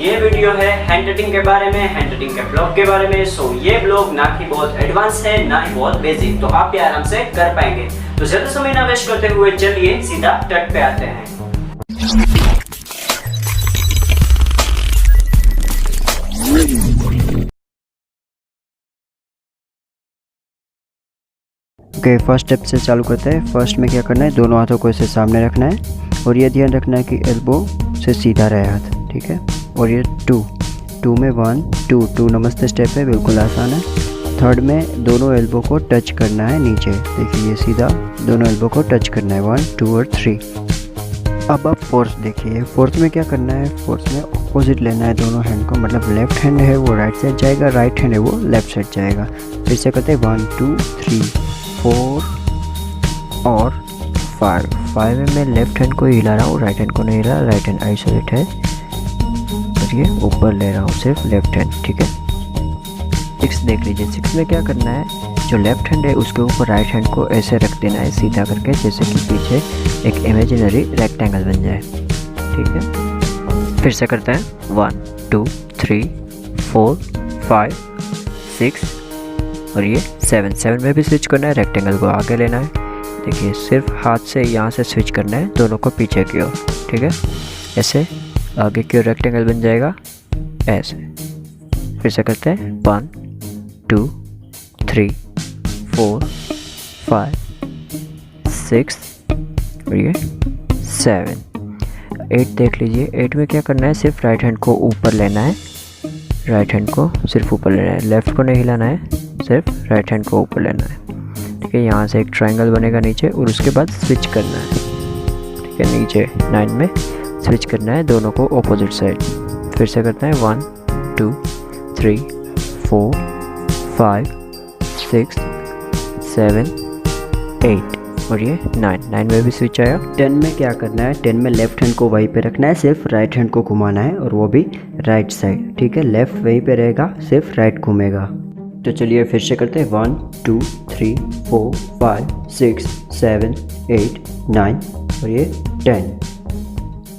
ये वीडियो है hand writing के बारे में, हैंड राइटिंग के ब्लॉग के बारे में। सो ये ब्लॉग ना कि बहुत एडवांस है ना ही बहुत बेसिक, तो आप भी आराम से कर पाएंगे। तो ज्यादा समय ना वेस्ट करते हुए चलिए सीधा टट पे आते हैं। ओके, फर्स्ट स्टेप से चालू करते हैं। फर्स्ट में क्या करना है, दोनों हाथों को ऐसे सामने रखना है और ये ध्यान रखना है कि एल्बो से सीधा रहे हाथ, ठीक है। और ये टू में 1 2 नमस्ते स्टेप है, बिल्कुल आसान है। थर्ड में दोनों एल्बो को टच करना है नीचे, देखिए ये सीधा दोनों एल्बो को टच करना है 1 2 और 3। अब आप फोर्थ देखिए, फोर्थ में क्या करना है, फोर्थ में ऑपोजिट लेना है दोनों हैंड को, मतलब लेफ्ट हैंड है वो राइट साइड जाएगा, राइट हैंड है वो लेफ्ट साइड जाएगा। फिर से करते हैं 1 2 3 4 और 5 में मैं लेफ्ट हैंड को हिला रहा हूँ, राइट हैंड को नहीं हिला, राइट हैंड आइसोलेट है और ये ऊपर ले रहा हूँ सिर्फ लेफ्ट हैंड, ठीक है। 6 देख लीजिए, 6 में क्या करना है, जो लेफ्ट हैंड है उसके ऊपर राइट हैंड को ऐसे रख देना है सीधा करके, जैसे कि पीछे एक इमेजिनरी रेक्टेंगल बन जाए, ठीक है। फिर से करते हैं 1 2 3 4 5 6 और ये 7 में भी स्विच करना है, रेक्टेंगल को आगे लेना है। देखिए सिर्फ हाथ से यहाँ से स्विच करना है दोनों को पीछे की ओर, ठीक है। ऐसे आगे की ओर रेक्टेंगल बन जाएगा ऐसे। फिर से करते हैं 1 2 3 4 5 6 और ये 7 8 देख लीजिए। 8 में क्या करना है, सिर्फ राइट हैंड को ऊपर लेना है, राइट हैंड को सिर्फ ऊपर लेना है, लेफ्ट को नहीं हिलाना है, सिर्फ राइट हैंड को ऊपर लेना है, ठीक है। यहाँ से एक ट्रायंगल बनेगा नीचे और उसके बाद स्विच करना है, ठीक है। नीचे 9 में स्विच करना है दोनों को ऑपोजिट साइड। फिर से करते हैं 1 2 3 4 5 6 7 8 और ये 9 में भी स्विच आया। 10 में क्या करना है, 10 में लेफ्ट हैंड को वहीं पे रखना है, सिर्फ राइट हैंड को घुमाना है और वो भी राइट साइड, ठीक है। लेफ्ट वहीं पे रहेगा, सिर्फ राइट घूमेगा। तो चलिए फिर से करते हैं 1 2 3 4 5 6 7 8 9 और ये 10।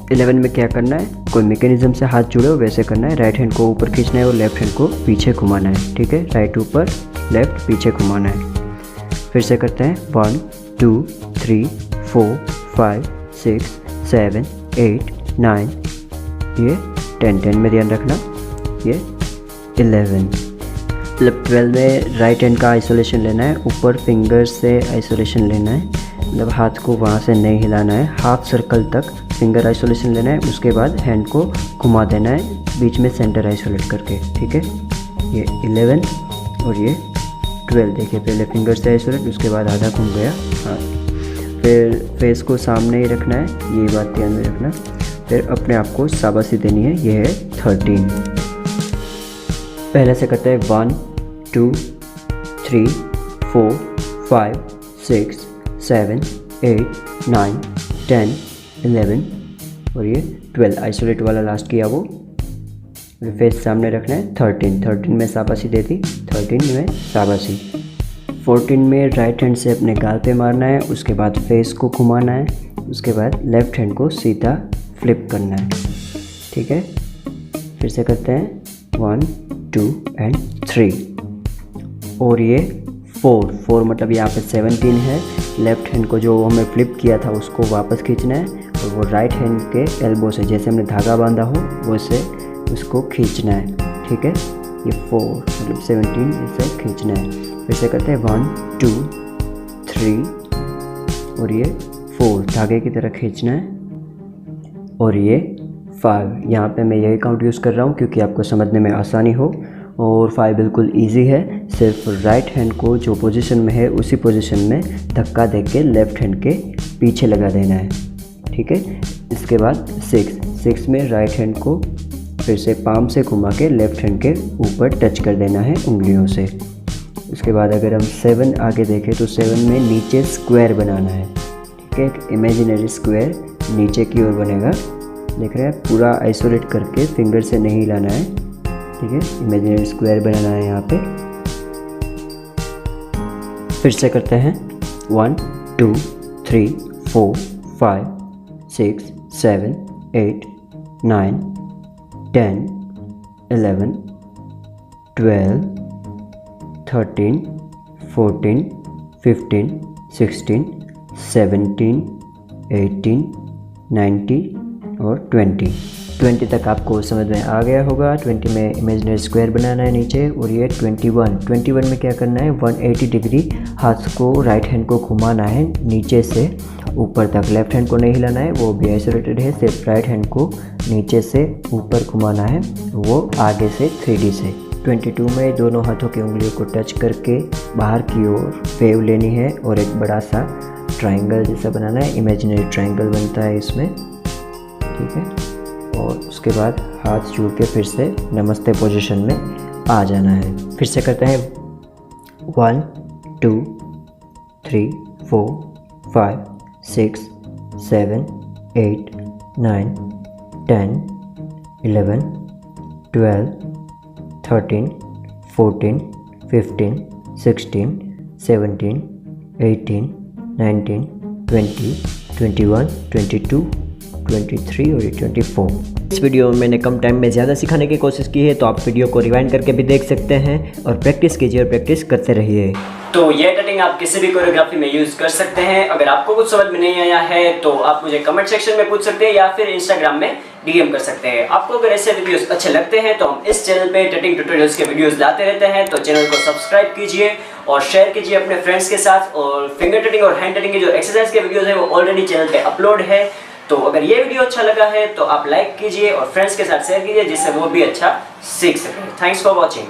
11 में क्या करना है, कोई मैकेनिज्म से हाथ जुड़े हो वैसे करना है, राइट हैंड को ऊपर खींचना है और लेफ्ट हैंड को पीछे घुमाना है, ठीक है। राइट ऊपर लेफ्ट पीछे घुमाना है। फिर से करते हैं 1 2 3 4 5 6 7 8 9 ये 10 में ध्यान रखना, ये 11। मतलब 12 में राइट हैंड का आइसोलेशन लेना है, ऊपर फिंगर से आइसोलेशन लेना है, मतलब हाथ को वहाँ से नहीं हिलाना है, हाफ सर्कल तक फिंगर आइसोलेशन लेना है, उसके बाद हैंड को घुमा देना है बीच में सेंटर आइसोलेट करके, ठीक है। ये 11 और ये 12 देखिए, पहले फिंगर से आइसोलेट उसके बाद आधा घूम गया हाथ। फिर फेस को सामने ही रखना है, ये बात ध्यान में रखना। फिर अपने आप को शाबाशी देनी है, ये है 13। पहले से करते हैं 1 2 3 4 5 6 7 8 9 10 11 और ये 12 आइसोलेट वाला लास्ट किया वो। फेस सामने रखना है 13 में शाबाशी दे दी, 13 में शाबाशी। 14 में राइट हैंड से अपने गाल पे मारना है, उसके बाद फेस को घुमाना है, उसके बाद लेफ्ट हैंड को सीधा फ्लिप करना है, ठीक है। फिर से करते हैं 1 2 एंड 3 और ये 4 मतलब यहाँ पे 17 है। लेफ्ट हैंड को जो हमें फ्लिप किया था उसको वापस खींचना है और वो राइट हैंड के एल्बो से जैसे हमने धागा बांधा हो वैसे उसको खींचना है, ठीक है। ये 4 मतलब 17 ऐसे खींचना है। फिर से करते हैं 1 2 3 और ये 4 धागे की तरह खींचना है और ये 5। यहाँ पे मैं यही काउंट यूज़ कर रहा हूँ क्योंकि आपको समझने में आसानी हो। और 5 बिल्कुल इजी है, सिर्फ राइट हैंड को जो पोजीशन में है उसी पोजीशन में धक्का दे के लेफ्ट हैंड के पीछे लगा देना है, ठीक है। इसके बाद 6 में राइट हैंड को फिर से पाम से घुमा के लेफ्ट हैंड के ऊपर टच कर देना है उंगलियों से। उसके बाद अगर हम 7 आगे देखें तो 7 में नीचे स्क्वायर बनाना है, ठीक है। एक इमेजिनरी स्क्वायर नीचे की ओर बनेगा, देख रहे हैं, पूरा आइसोलेट करके फिंगर से नहीं हिलाना है, ठीक है। इमेजिनरी स्क्वायर बनाना है यहाँ पे। फिर से करते हैं 1 2 3 4 5 6 7 8 9 10 11, 12, 13, 14, 15, 16, 17, 18, 19 और 20 तक आपको समझ में आ गया होगा। 20 में इमेजिनरी स्क्वायर बनाना है नीचे, और ये 21 में क्या करना है, 180 डिग्री हाथ को, राइट हैंड को घुमाना है नीचे से ऊपर तक। लेफ्ट हैंड को नहीं हिलाना है, वो भी आइसोलेटेड है, सिर्फ राइट हैंड को नीचे से ऊपर घुमाना है, वो आगे से 3D से। 22 में दोनों हाथों की उंगलियों को टच करके बाहर की ओर वेव लेनी है और एक बड़ा सा ट्रायंगल जैसा बनाना है, इमेजिनरी ट्रायंगल बनता है इसमें, ठीक है। और उसके बाद हाथ जोड़ के फिर से नमस्ते पोजीशन में आ जाना है। फिर से करते हैं 1 2 3 4 5 6 7 8 9 10 11 12 13 14 15 16 17 18 19 20 21 22 23 और 24। इस वीडियो में मैंने कम टाइम में ज़्यादा सिखाने की कोशिश की है, तो आप वीडियो को रिवाइंड करके भी देख सकते हैं और प्रैक्टिस कीजिए और प्रैक्टिस करते रहिए। तो ये कटिंग आप किसी भी कोरियोग्राफी में यूज कर सकते हैं। अगर आपको कुछ समझ में नहीं आया है तो आप मुझे कमेंट सेक्शन में पूछ सकते हैं या फिर इंस्टाग्राम में डीएम कर सकते हैं। आपको अगर ऐसे वीडियोस अच्छे लगते हैं तो हम इस चैनल पे टटिंग ट्यूटोरियल्स के वीडियोस लाते रहते हैं, तो चैनल को सब्सक्राइब कीजिए और शेयर कीजिए अपने फ्रेंड्स के साथ। और फिंगर टटिंग और हैंड टटिंग के जो एक्सरसाइज के वीडियोस हैं वो ऑलरेडी चैनल पे अपलोड है। तो अगर ये वीडियो अच्छा लगा है तो आप लाइक कीजिए और फ्रेंड्स के साथ शेयर कीजिए, जिससे वो भी अच्छा सीख सकें। Thanks for watching.